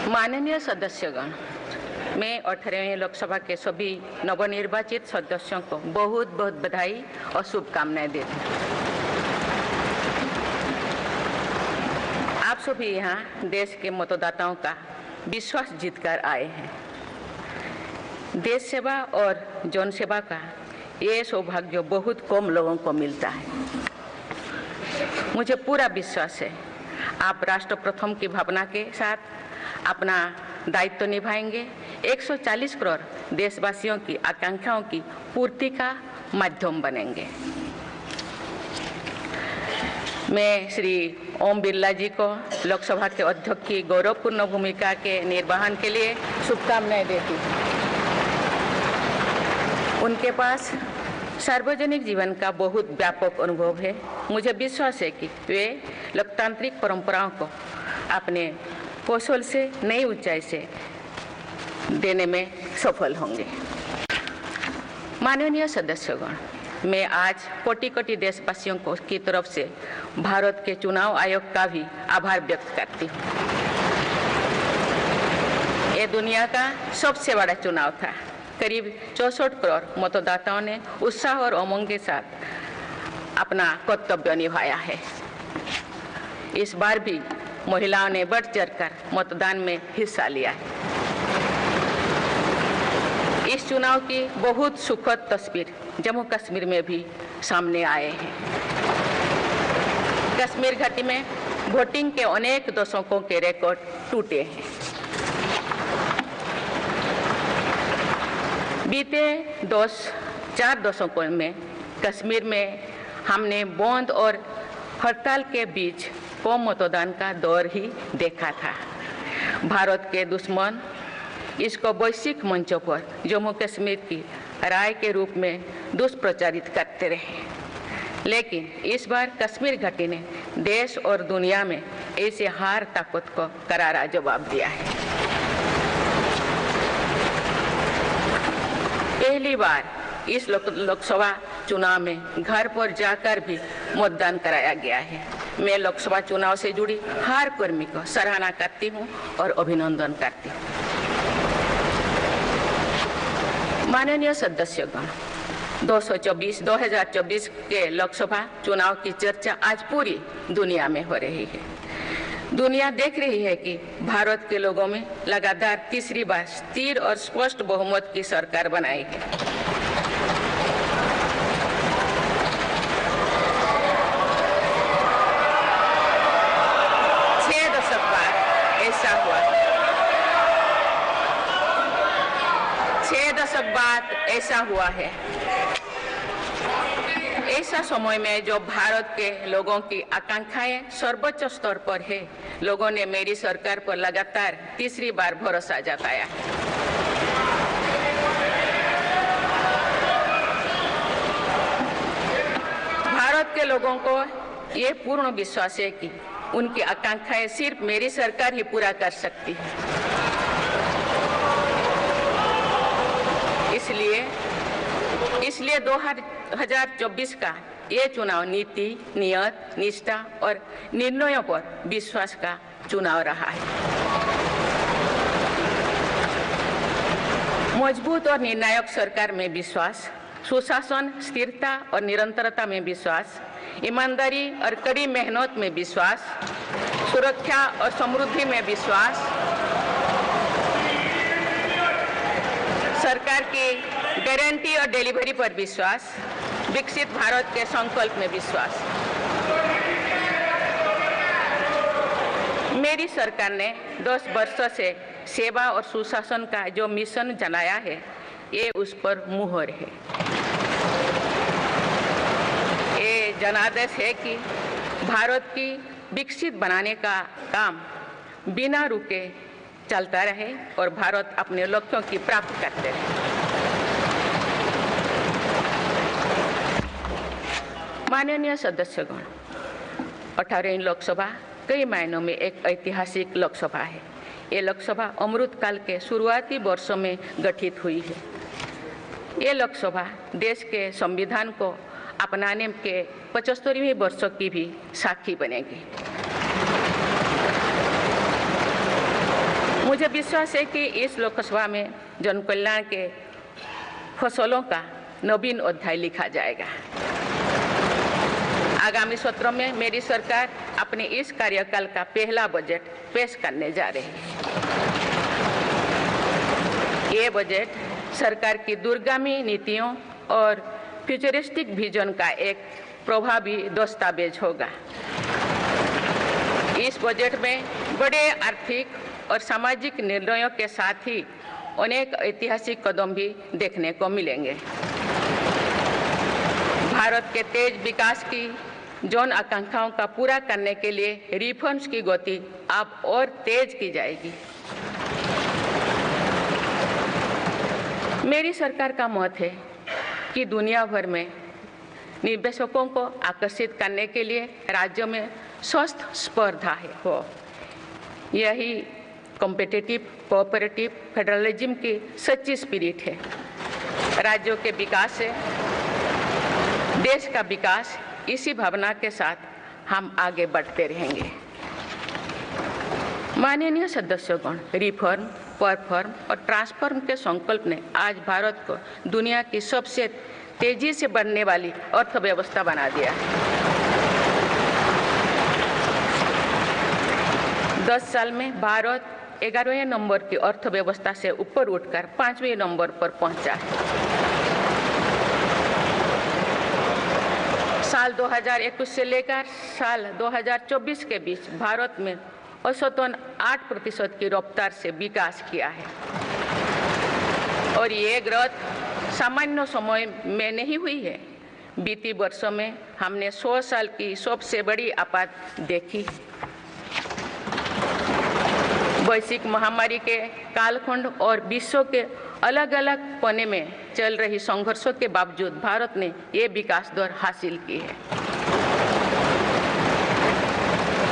माननीय सदस्यगण, मैं 18वीं लोकसभा के सभी नवनिर्वाचित सदस्यों को बहुत बहुत बधाई और शुभकामनाएं देती हूँ। आप सभी यहाँ देश के मतदाताओं का विश्वास जीतकर आए हैं। देश सेवा और जन सेवा का ये सौभाग्य बहुत कम लोगों को मिलता है। मुझे पूरा विश्वास है आप राष्ट्र प्रथम की भावना के साथ अपना दायित्व निभाएंगे, 140 करोड़ देशवासियों की आकांक्षाओं की पूर्ति का माध्यम बनेंगे। मैं श्री ओम बिरला जी को लोकसभा के अध्यक्ष की गौरवपूर्ण भूमिका के निर्वहन के लिए शुभकामनाएं देती हूँ। उनके पास सार्वजनिक जीवन का बहुत व्यापक अनुभव है। मुझे विश्वास है कि वे लोकतांत्रिक परंपराओं को अपने कौशल से नई ऊंचाई से देने में सफल होंगे। माननीय सदस्यगण, मैं आज कोटि कोटि देशवासियों को की तरफ से भारत के चुनाव आयोग का भी आभार व्यक्त करती हूँ। ये दुनिया का सबसे बड़ा चुनाव था। करीब 64 करोड़ मतदाताओं ने उत्साह और उमंग के साथ अपना कर्तव्य निभाया है। इस बार भी महिलाओं ने बढ़ चढ़कर मतदान में हिस्सा लिया है। इस चुनाव की बहुत सुखद तस्वीर जम्मू कश्मीर में भी सामने आए हैं। कश्मीर घाटी में वोटिंग के अनेक दशकों के रिकॉर्ड टूटे हैं। बीते 4 दशकों में कश्मीर में हमने बंद और हड़ताल के बीच कम मतदान का दौर ही देखा था। भारत के दुश्मन इसको वैश्विक मंचों पर जम्मू कश्मीर की राय के रूप में दुष्प्रचारित करते रहे। लेकिन इस बार कश्मीर घाटी ने देश और दुनिया में ऐसे हार ताकत को करारा जवाब दिया है। पहली बार इस लोकसभा चुनाव में घर पर जाकर भी मतदान कराया गया है। मैं लोकसभा चुनाव से जुड़ी हर कर्मी को सराहना करती हूं और अभिनंदन करती हूं। माननीय सदस्यगण, 2024 के लोकसभा चुनाव की चर्चा आज पूरी दुनिया में हो रही है। दुनिया देख रही है कि भारत के लोगों में लगातार तीसरी बार स्थिर और स्पष्ट बहुमत की सरकार बनाई है। छह दशक बाद ऐसा हुआ है। ऐसा समय में जो भारत के लोगों की आकांक्षाएं सर्वोच्च स्तर पर है, लोगों ने मेरी सरकार पर लगातार तीसरी बार भरोसा जताया। भारत के लोगों को ये पूर्ण विश्वास है कि उनकी आकांक्षाएं सिर्फ मेरी सरकार ही पूरा कर सकती है। इसलिए 2024 का ये चुनाव नीति, नियत, निष्ठा और निर्णयों पर विश्वास का चुनाव रहा है। मजबूत और निर्णायक सरकार में विश्वास, सुशासन, स्थिरता और निरंतरता में विश्वास, ईमानदारी और कड़ी मेहनत में विश्वास, सुरक्षा और समृद्धि में विश्वास, सरकार की गारंटी और डिलीवरी पर विश्वास, विकसित भारत के संकल्प में विश्वास। मेरी सरकार ने 10 वर्षों से सेवा और सुशासन का जो मिशन चलाया है, ये उस पर मुहर है। ये जनादेश है कि भारत की विकसित बनाने का काम बिना रुके चलता रहे और भारत अपने लक्ष्यों की प्राप्ति करते रहे। माननीय सदस्यगण, 18वीं लोकसभा कई मायनों में एक ऐतिहासिक लोकसभा है। ये लोकसभा अमृतकाल के शुरुआती वर्षों में गठित हुई है। ये लोकसभा देश के संविधान को अपनाने के 75वें वर्षों की भी साक्षी बनेगी। मुझे विश्वास है कि इस लोकसभा में जन कल्याण के फसलों का नवीन अध्याय लिखा जाएगा। आगामी सत्र में मेरी सरकार अपने इस कार्यकाल का पहला बजट पेश करने जा रही है। ये बजट सरकार की दूरगामी नीतियों और फ्यूचरिस्टिक विजन का एक प्रभावी दस्तावेज होगा। इस बजट में बड़े आर्थिक और सामाजिक निर्णयों के साथ ही अनेक ऐतिहासिक कदम भी देखने को मिलेंगे। भारत के तेज विकास की जन आकांक्षाओं का पूरा करने के लिए रिफॉर्म्स की गति अब और तेज की जाएगी। मेरी सरकार का मत है कि दुनिया भर में निवेशकों को आकर्षित करने के लिए राज्यों में स्वस्थ स्पर्धा हो। यही कॉम्पिटिटिव कोऑपरेटिव फेडरलिज्म की सच्ची स्पिरिट है। राज्यों के विकास से देश का विकास, इसी भावना के साथ हम आगे बढ़ते रहेंगे। माननीय सदस्यगण, रिफॉर्म, परफॉर्म और ट्रांसफॉर्म के संकल्प ने आज भारत को दुनिया की सबसे तेजी से बढ़ने वाली अर्थव्यवस्था बना दिया है। 10 साल में भारत 11वें नंबर की अर्थव्यवस्था से ऊपर उठकर 5वें नंबर पर पहुंचा है। साल 2021 से लेकर साल 2024 के बीच भारत में औसतन 8% की रफ्तार से विकास किया है। और ये ग्रोथ सामान्य समय में नहीं हुई है। बीती वर्षों में हमने 100 साल की सबसे बड़ी आपात देखी। वैश्विक महामारी के कालखंड और विश्व के अलग अलग कोने में चल रही संघर्षों के बावजूद भारत ने ये विकास दर हासिल की है।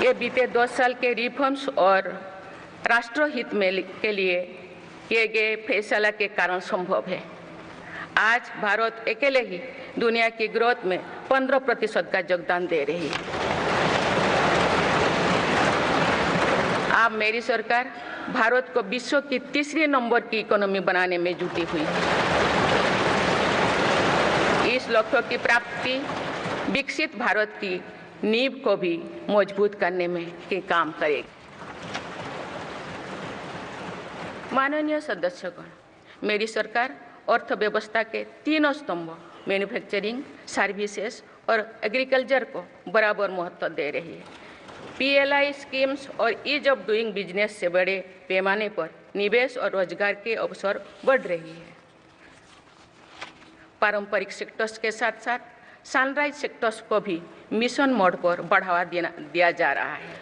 ये बीते 10 साल के रिफॉर्म्स और राष्ट्रहित में के लिए किए गए फैसला के कारण संभव है। आज भारत अकेले ही दुनिया की ग्रोथ में 15% का योगदान दे रही है। अब मेरी सरकार भारत को विश्व की तीसरे नंबर की इकोनॉमी बनाने में जुटी हुई है। इस लक्ष्य की प्राप्ति विकसित भारत की नींव को भी मजबूत करने में के काम करेगी। माननीय सदस्यगण, मेरी सरकार अर्थव्यवस्था के तीनों स्तंभों मैन्युफैक्चरिंग, सर्विसेज और एग्रीकल्चर को बराबर महत्व दे रही है। PLI स्कीम्स और ईज ऑफ डूइंग बिजनेस से बड़े पैमाने पर निवेश और रोजगार के अवसर बढ़ रही है। पारंपरिक सेक्टर्स के साथ साथ सनराइज सेक्टर्स को भी मिशन मोड पर बढ़ावा दिया जा रहा है।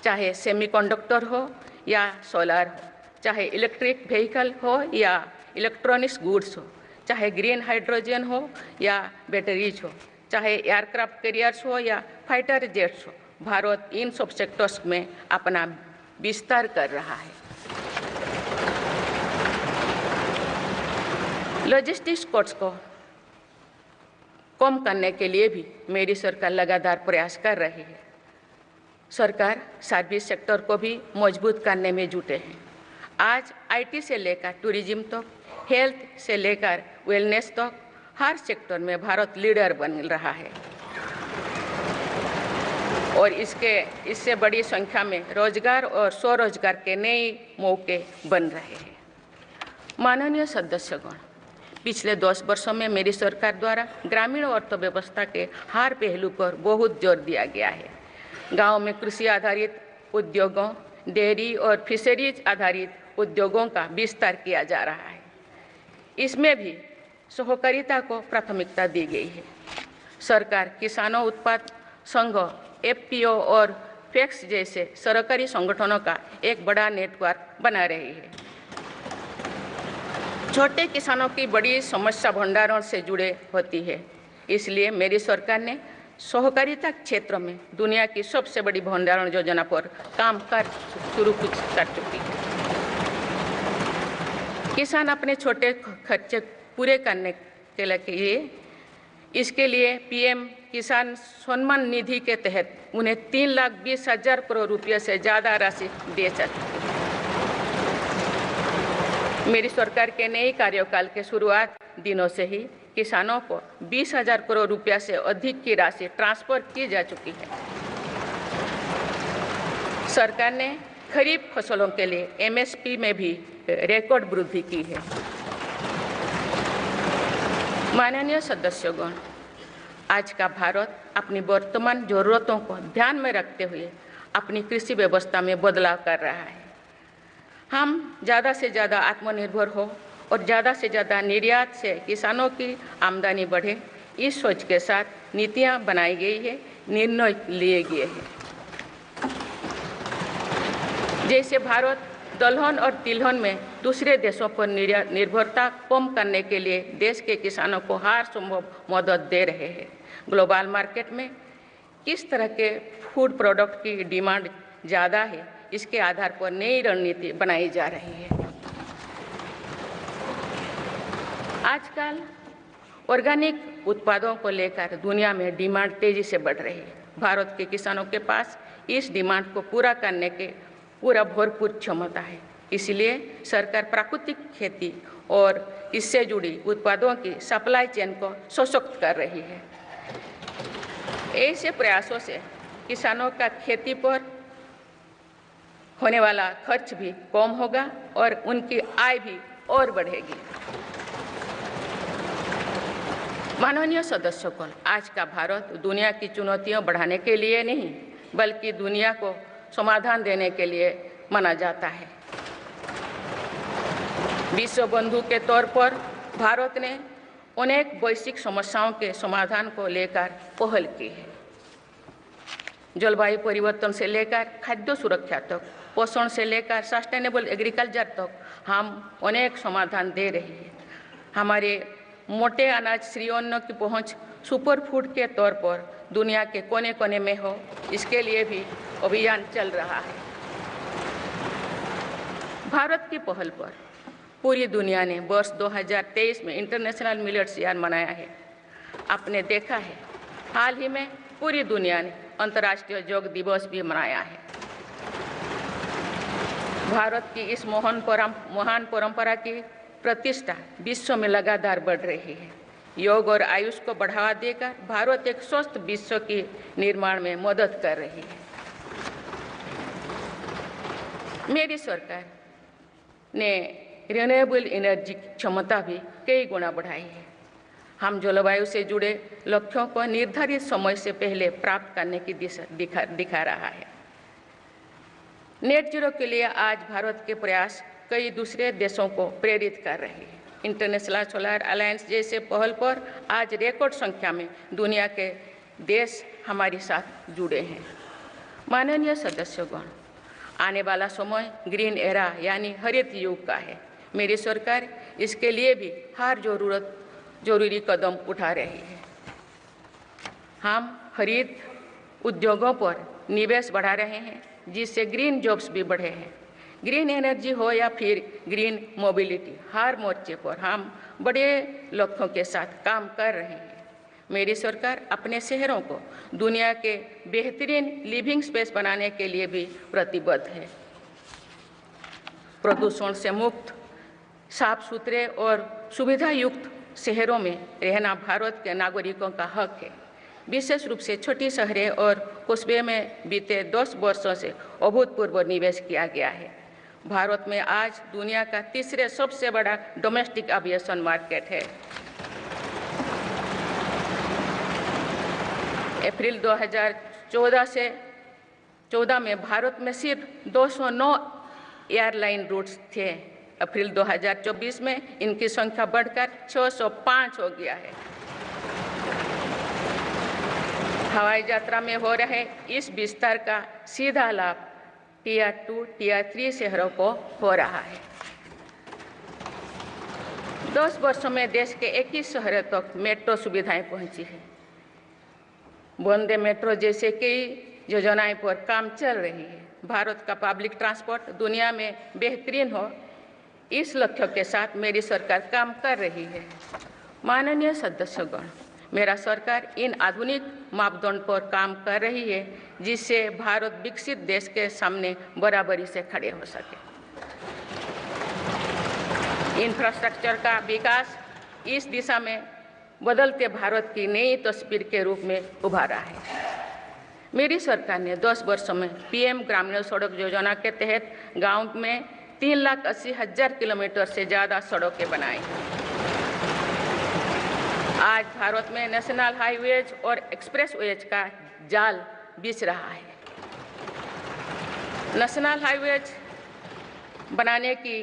चाहे सेमीकंडक्टर हो या सोलर हो, चाहे इलेक्ट्रिक व्हीकल हो या इलेक्ट्रॉनिक्स गुड्स हो, चाहे ग्रीन हाइड्रोजन हो या बैटरीज हो, चाहे एयरक्राफ्ट कैरियर्स हो या फाइटर जेट्स हो, भारत इन सब सेक्टर्स में अपना विस्तार कर रहा है। लॉजिस्टिक्स कॉस्ट को कम करने के लिए भी मेरी सरकार लगातार प्रयास कर रही है। सरकार सर्विस सेक्टर को भी मजबूत करने में जुटे हैं। आज IT से लेकर टूरिज्म तक, हेल्थ से लेकर वेलनेस तक हर सेक्टर में भारत लीडर बन रहा है और इससे बड़ी संख्या में रोजगार और स्वरोजगार के नए मौके बन रहे हैं। माननीय सदस्यगण, पिछले 10 वर्षों में मेरी सरकार द्वारा ग्रामीण अर्थव्यवस्था के हर पहलू पर बहुत जोर दिया गया है। गांव में कृषि आधारित उद्योगों, डेयरी और फिशरीज आधारित उद्योगों का विस्तार किया जा रहा है। इसमें भी सहकारिता को प्राथमिकता दी गई है। सरकार किसानों उत्पाद संघ, FPO और FACTS जैसे सरकारी संगठनों का एक बड़ा नेटवर्क बना रही है। छोटे किसानों की बड़ी समस्या भंडारण से जुड़े होती है, इसलिए मेरी सरकार ने सहकारिता क्षेत्र में दुनिया की सबसे बड़ी भंडारण योजना पर काम शुरू कर चुकी है। किसान अपने छोटे खर्चे पूरे करने के लिए इसके लिए PM किसान सम्मान निधि के तहत उन्हें 3,20,000 करोड़ रुपये से ज़्यादा राशि दे सकती है। मेरी सरकार के नए कार्यकाल के शुरुआत दिनों से ही किसानों को 20,000 करोड़ रुपया से अधिक की राशि ट्रांसफर की जा चुकी है। सरकार ने खरीफ फसलों के लिए एमएसपी में भी रिकॉर्ड वृद्धि की है। माननीय सदस्यगण, आज का भारत अपनी वर्तमान जरूरतों को ध्यान में रखते हुए अपनी कृषि व्यवस्था में बदलाव कर रहा है। हम ज़्यादा से ज़्यादा आत्मनिर्भर हो और ज़्यादा से ज़्यादा निर्यात से किसानों की आमदनी बढ़े, इस सोच के साथ नीतियाँ बनाई गई है, निर्णय लिए गए हैं। जैसे भारत दलहन और तिलहन में दूसरे देशों पर निर्भरता कम करने के लिए देश के किसानों को हर संभव मदद दे रहे हैं। ग्लोबल मार्केट में किस तरह के फूड प्रोडक्ट की डिमांड ज़्यादा है, इसके आधार पर नई रणनीति बनाई जा रही है। आजकल ऑर्गेनिक उत्पादों को लेकर दुनिया में डिमांड तेजी से बढ़ रही है। भारत के किसानों के पास इस डिमांड को पूरा करने के भरपूर क्षमता है। इसलिए सरकार प्राकृतिक खेती और इससे जुड़ी उत्पादों की सप्लाई चेन को सशक्त कर रही है। ऐसे प्रयासों से किसानों का खेती पर होने वाला खर्च भी कम होगा और उनकी आय भी और बढ़ेगी। माननीय सदस्यगण, आज का भारत दुनिया की चुनौतियां बढ़ाने के लिए नहीं बल्कि दुनिया को समाधान देने के लिए माना जाता है। विश्व बंधु के तौर पर भारत ने अनेक वैश्विक समस्याओं के समाधान को लेकर पहल की है। जलवायु परिवर्तन से लेकर खाद्य सुरक्षा तक, पोषण से लेकर सस्टेनेबल एग्रीकल्चर तक हम अनेक समाधान दे रहे हैं। हमारे मोटे अनाज श्री अन्न की पहुंच सुपर फूड के तौर पर दुनिया के कोने कोने में हो, इसके लिए भी अभियान चल रहा है। भारत की पहल पर पूरी दुनिया ने वर्ष 2023 में इंटरनेशनल मिलेट्स ईयर मनाया है। आपने देखा है, हाल ही में पूरी दुनिया ने अंतर्राष्ट्रीय योग दिवस भी मनाया है। भारत की इस महान परंपरा की प्रतिष्ठा विश्व में लगातार बढ़ रही है। योग और आयुष को बढ़ावा देकर भारत एक स्वस्थ विश्व के निर्माण में मदद कर रही है। मेरी सरकार ने रिन्यूएबल एनर्जी की क्षमता भी कई गुना बढ़ाई है। हम जलवायु से जुड़े लक्ष्यों को निर्धारित समय से पहले प्राप्त करने की दिशा दिखा रहा है। नेट जीरो के लिए आज भारत के प्रयास कई दूसरे देशों को प्रेरित कर रहे हैं। इंटरनेशनल सोलर अलायंस जैसे पहल पर आज रिकॉर्ड संख्या में दुनिया के देश हमारे साथ जुड़े हैं। माननीय सदस्यगण, आने वाला समय ग्रीन एरा यानी हरित युग का है। मेरी सरकार इसके लिए भी हर जरूरी कदम उठा रही है। हम हरित उद्योगों पर निवेश बढ़ा रहे हैं, जिससे ग्रीन जॉब्स भी बढ़े हैं। ग्रीन एनर्जी हो या फिर ग्रीन मोबिलिटी, हर मोर्चे पर हम बड़े लक्ष्यों के साथ काम कर रहे हैं। मेरी सरकार अपने शहरों को दुनिया के बेहतरीन लिविंग स्पेस बनाने के लिए भी प्रतिबद्ध है। प्रदूषण से मुक्त, साफ सुथरे और सुविधा युक्त शहरों में रहना भारत के नागरिकों का हक है। विशेष रूप से छोटी शहरें और कस्बे में बीते 10 वर्षों से अभूतपूर्व निवेश किया गया है। भारत में आज दुनिया का तीसरे सबसे बड़ा डोमेस्टिक एविएशन मार्केट है। अप्रैल 2014 में भारत में सिर्फ 209 एयरलाइन रूट्स थे। अप्रैल 2024 में इनकी संख्या बढ़कर 605 हो गया है। हवाई यात्रा में हो रहे इस विस्तार का सीधा लाभ टियर 2, टियर 3 शहरों को हो रहा है। 10 वर्षों में देश के 21 शहरों तक मेट्रो सुविधाएं पहुंची है। वंदे मेट्रो जैसे कई योजनाएं पर काम चल रही है। भारत का पब्लिक ट्रांसपोर्ट दुनिया में बेहतरीन हो, इस लक्ष्य के साथ मेरी सरकार काम कर रही है। माननीय सदस्यगण, मेरा सरकार इन आधुनिक मापदंड पर काम कर रही है, जिससे भारत विकसित देश के सामने बराबरी से खड़े हो सके। इंफ्रास्ट्रक्चर का विकास इस दिशा में बदलते भारत की नई तस्वीर के रूप में उभारा है। मेरी सरकार ने 10 वर्षों में पीएम ग्रामीण सड़क योजना के तहत गांव में 3,80,000 किलोमीटर से ज़्यादा सड़कें बनाई। आज भारत में नेशनल हाईवेज और एक्सप्रेसवेज का जाल बिछ रहा है। नेशनल हाईवेज बनाने की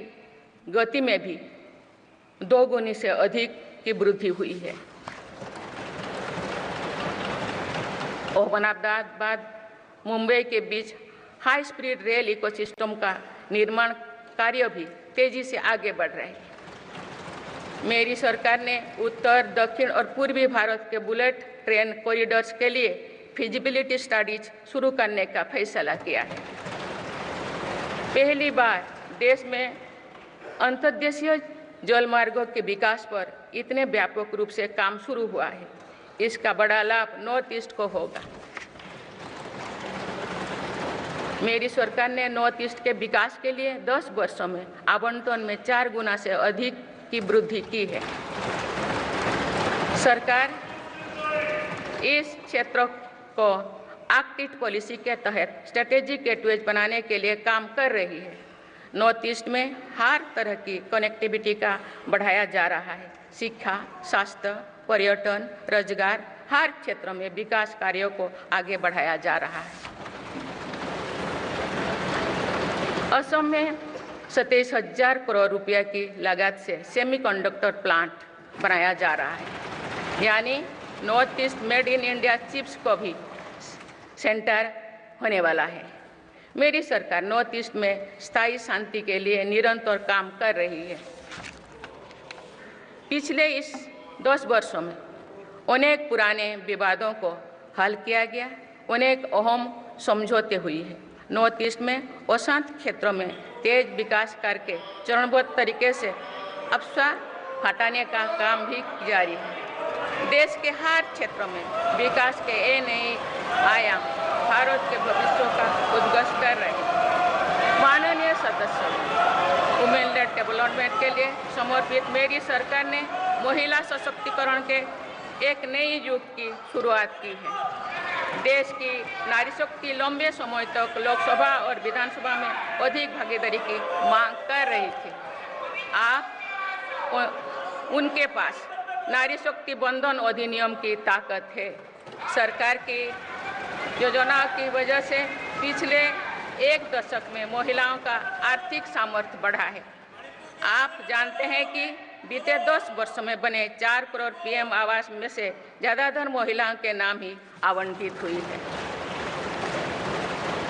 गति में भी 2 गुनी से अधिक की वृद्धि हुई है। अहमदाबाद मुंबई के बीच हाई स्पीड रेल इकोसिस्टम का निर्माण कार्य भी तेजी से आगे बढ़ रहे हैं। मेरी सरकार ने उत्तर, दक्षिण और पूर्वी भारत के बुलेट ट्रेन कॉरिडोर्स के लिए फिजिबिलिटी स्टडीज शुरू करने का फैसला किया है। पहली बार देश में अंतर्देशीय जलमार्गों के विकास पर इतने व्यापक रूप से काम शुरू हुआ है। इसका बड़ा लाभ नॉर्थ ईस्ट को होगा। मेरी सरकार ने नॉर्थ ईस्ट के विकास के लिए 10 वर्षों में आवंटन में 4 गुना से अधिक की वृद्धि की है। सरकार इस क्षेत्र को एक्ट पॉलिसी के तहत स्ट्रेटेजिक गेटवेज बनाने के लिए काम कर रही है। नॉर्थ ईस्ट में हर तरह की कनेक्टिविटी का बढ़ाया जा रहा है। शिक्षा, स्वास्थ्य, पर्यटन, रोजगार, हर क्षेत्र में विकास कार्यों को आगे बढ़ाया जा रहा है। असम में 27,000 करोड़ रुपये की लागत से सेमीकंडक्टर प्लांट बनाया जा रहा है। यानी north east made in India chips को भी सेंटर होने वाला है। मेरी सरकार नॉर्थ ईस्ट में स्थायी शांति के लिए निरंतर काम कर रही है। पिछले इस 10 वर्षों में अनेक पुराने विवादों को हल किया गया, अनेक अहम समझौते हुई है। नॉर्थ ईस्ट में अशांत क्षेत्रों में तेज विकास करके चरणबद्ध तरीके से अफवाह हटाने का काम भी जारी है। देश के हर क्षेत्र में विकास के ये नए आयाम भारत के भविष्य का उद्घोष कर रहे हैं। माननीय सदस्य, वुमेन लेड डेवलपमेंट के लिए समर्पित मेरी सरकार ने महिला सशक्तिकरण के एक नई युग की शुरुआत की है। देश की नारी शक्ति लंबे समय तक लोकसभा और विधानसभा में अधिक भागीदारी की मांग कर रही थी। आप उनके पास नारी शक्ति बंधन अधिनियम की ताकत है। सरकार की योजनाओं की वजह से पिछले 1 दशक में महिलाओं का आर्थिक सामर्थ्य बढ़ा है। आप जानते हैं कि बीते 10 वर्षों में बने 4 करोड़ पीएम आवास में से ज़्यादातर महिलाओं के नाम ही आवंटित हुई है।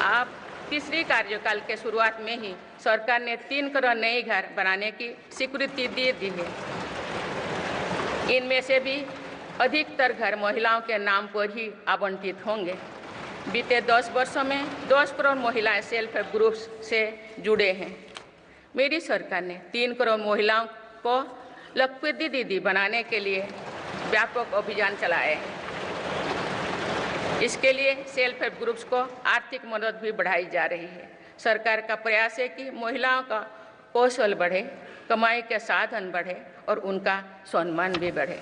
आप तीसरी कार्यकाल के शुरुआत में ही सरकार ने 3 करोड़ नए घर बनाने की स्वीकृति दे दी है। इनमें से भी अधिकतर घर महिलाओं के नाम पर ही आवंटित होंगे। बीते 10 वर्षों में 10 करोड़ महिलाएं सेल्फ हेल्प ग्रुप्स से जुड़े हैं। मेरी सरकार ने 3 करोड़ महिलाओं को लखपति दीदी बनाने के लिए व्यापक अभियान चलाए हैं। इसके लिए सेल्फ हेल्प ग्रुप्स को आर्थिक मदद भी बढ़ाई जा रही है। सरकार का प्रयास है कि महिलाओं का कौशल बढ़े, कमाई के साधन बढ़े और उनका सम्मान भी बढ़े।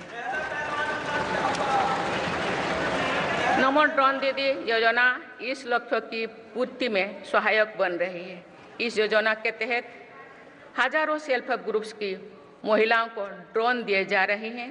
नमो ड्रोन दीदी योजना इस लक्ष्य की पूर्ति में सहायक बन रही है। इस योजना के तहत हजारों सेल्फ हेल्प ग्रुप्स की महिलाओं को ड्रोन दिए जा रहे हैं